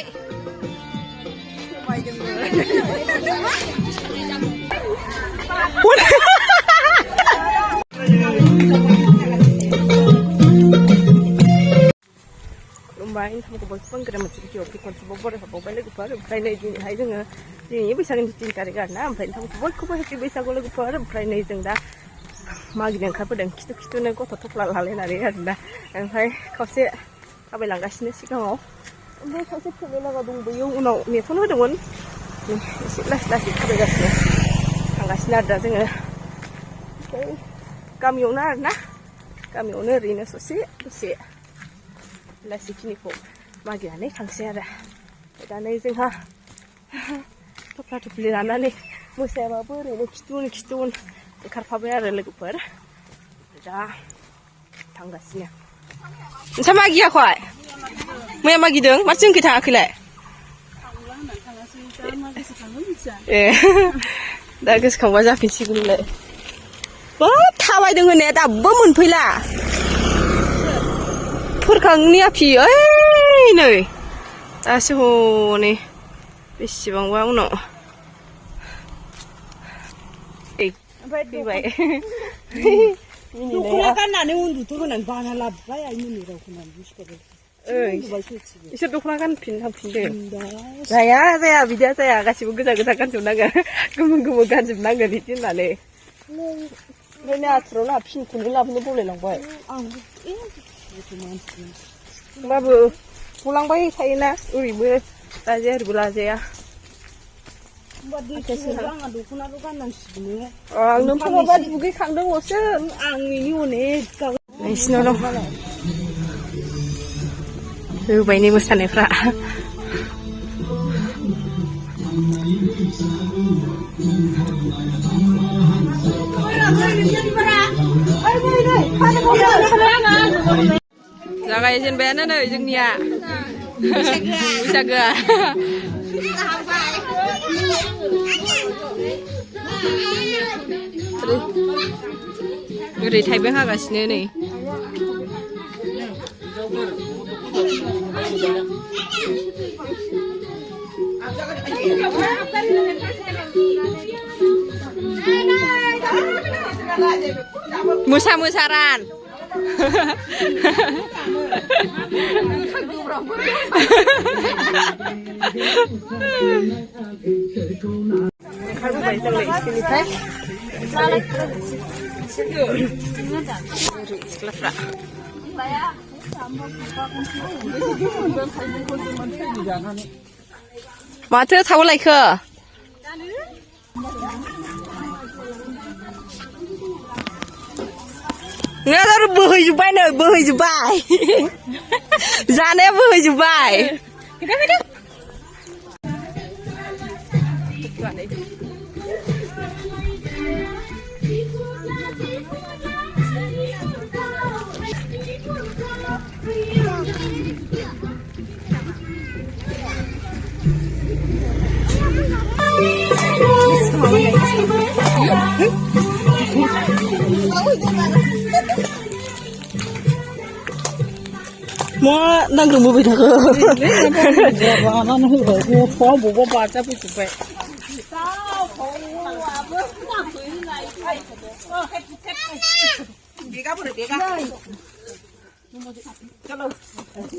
Lumbai. Lumbai ini sama kebun kena masih kecil, pikun sebobor, sebobor lagi baru. Friday ini hari ini, ini bisa ni tin kari karena, Friday sama kebun happy bisa gula lagi baru. Friday ini dah, magi yang kau pedang kitu nego tutup lalai nari ada. Friday kau se, apa langgas ni sih kau? Friday kau se pun laga dung buyung, uno ni tu dengan, las itu begasnya. Langgasnya ada dengan, kamioner na, kamioner ini sosi. Lasi kini po magiane kangse ada. Dan ini jengha toplat pelirana ni musa babu ini kitun karpabaya ada lagi per. Dah tanggasnya. Sama magi aku ay. Mau magi dong, macam kita akilai. Dah kes kau wajah pinci gulai. Wah, thawai dengan ni ada bemun pula. Purkang ni api, ni, asyik ni, bisi bang bang no. Baik. Ini ni. Kan nak undu tu kan bana lab, bayar ini ni aku nak buat. Isap tu kan pindah. Saya video saya kasih buku saya kan cuma gemuk kan cuma di sini nale. Ni atro lah pin kuning lah ni boleh lang boy. Babu pulang bayi saya na uribu saja belajar ya. Buat di sekolah ngadu kuna kan nasi ni. Nampak buat buku kandung osen angin ini kau. Nice no. Bayi ni mesti nefra. Jaga izin bayanan ada izin dia. Bisa gak? Udah Thai Bang agak sini nih. Musa-musaran. Mater tahu lagi ke? Nggak tahu berhijau nih, berhijau bay. Zane berhijau bay. Kita. Mau nanggung mobil dah ke? Mana nak aku phone buat baca pun cuba.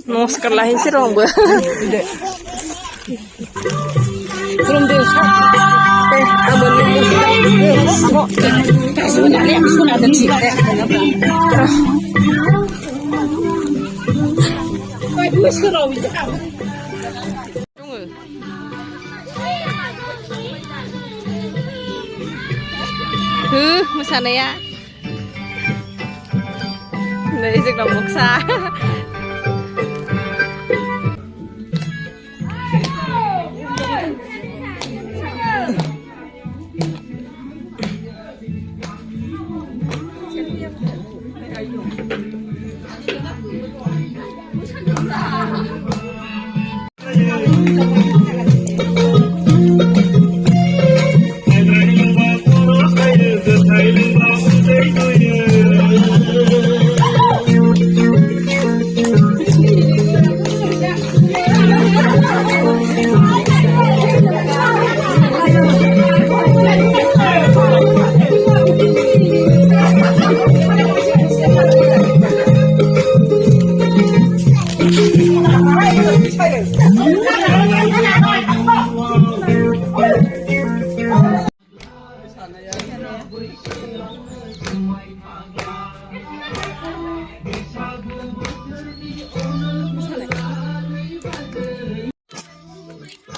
Mau sekalahin sih orang ber. Belum deh. Abang ni. Sebenarnya aku nak cik. Sana ya. Dari segi moksa.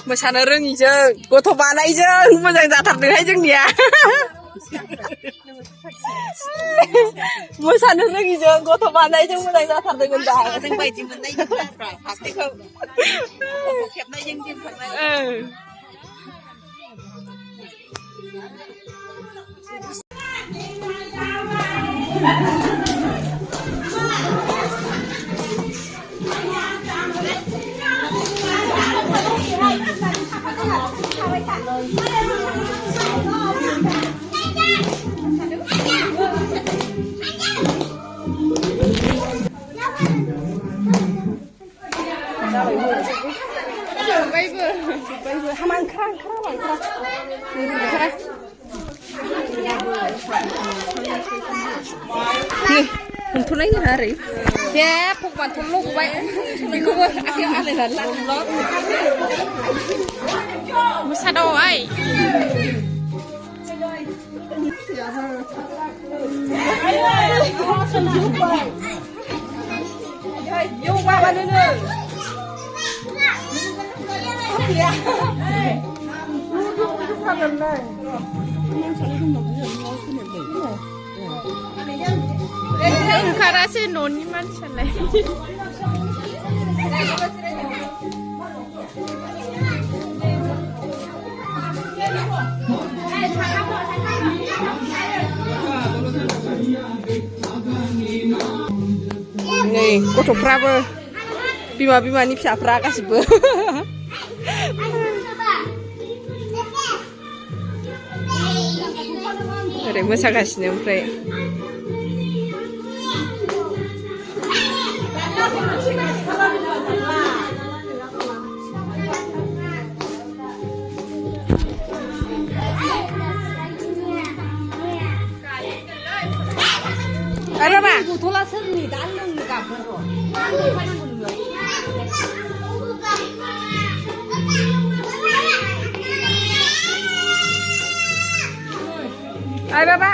मोसानो रोङिजों गथ' बानायजों मोजां जाथारदोंहाय जोंनिया मोसानो रोङिजों गथ' बानायजों मोजां जाथारदों होनदां जों बायदि मोननाय हाथायखौ खेबनायजों दिनखांनाय हमथ'नाय नङा आरो दे फगबानथ' ल'बाय बेखौबो आखायाव आलायनानै लांल' मोसादावहाय यौ माबानोनो ओंखारासै न'नि मानसियालाय नै गथ'फ्राबो बिमानि फिसाफ्रा गासिबो ओरै मोसागासिनो ओमफ्राय Araba. Gutula serni dalang ni kapro. Araba.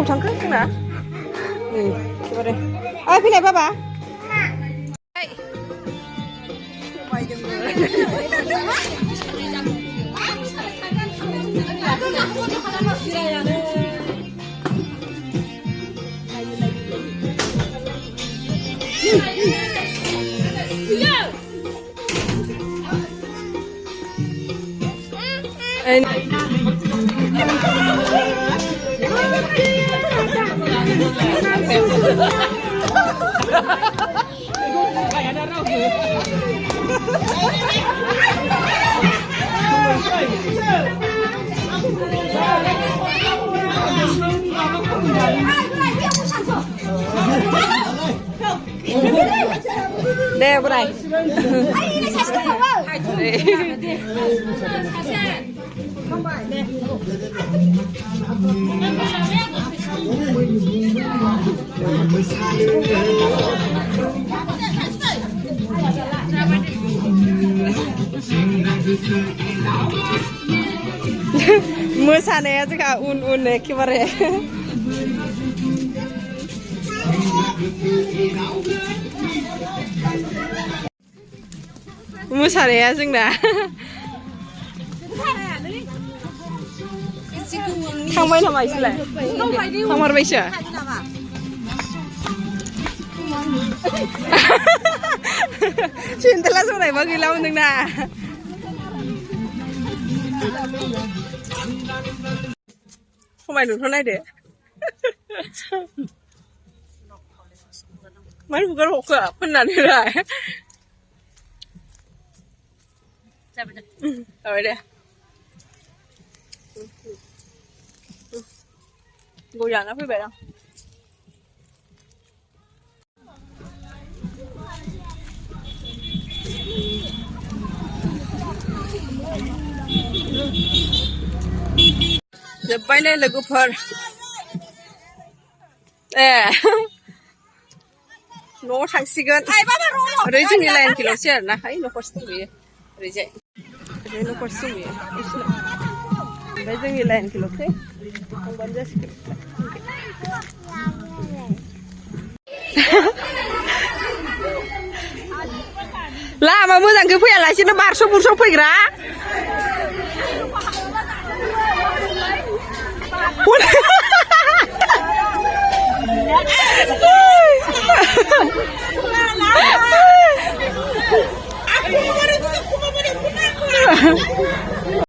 Thằng khác nè. Coba deh. Pindah Papa. Đây bên này. Mosananya juga un ekibarnya. Mosananya जोंना थांबाय नामा इसोरलाय थांमारबायसो सेन्देला जनायबा गैलामोन नोंना समायनोथ' नायदो मानो हुगार हखो फोननानैलाय जाबाय दे गय जाना फैबाय आं जोब्बायलै लोगोफोर ए न'आव थांसिगोन ओरै जोंनि लाइनखिल'सै आरोना हाय न'खरसो दंहैयो ओरैजाय ओरै न'खरसो दंहैयो ओमफ्राय जोंनि लाइनखिल'सै थांबानो जासिगोन लामा मोजांखौ फैयालासिनो बारस' बुरस' फैग्रा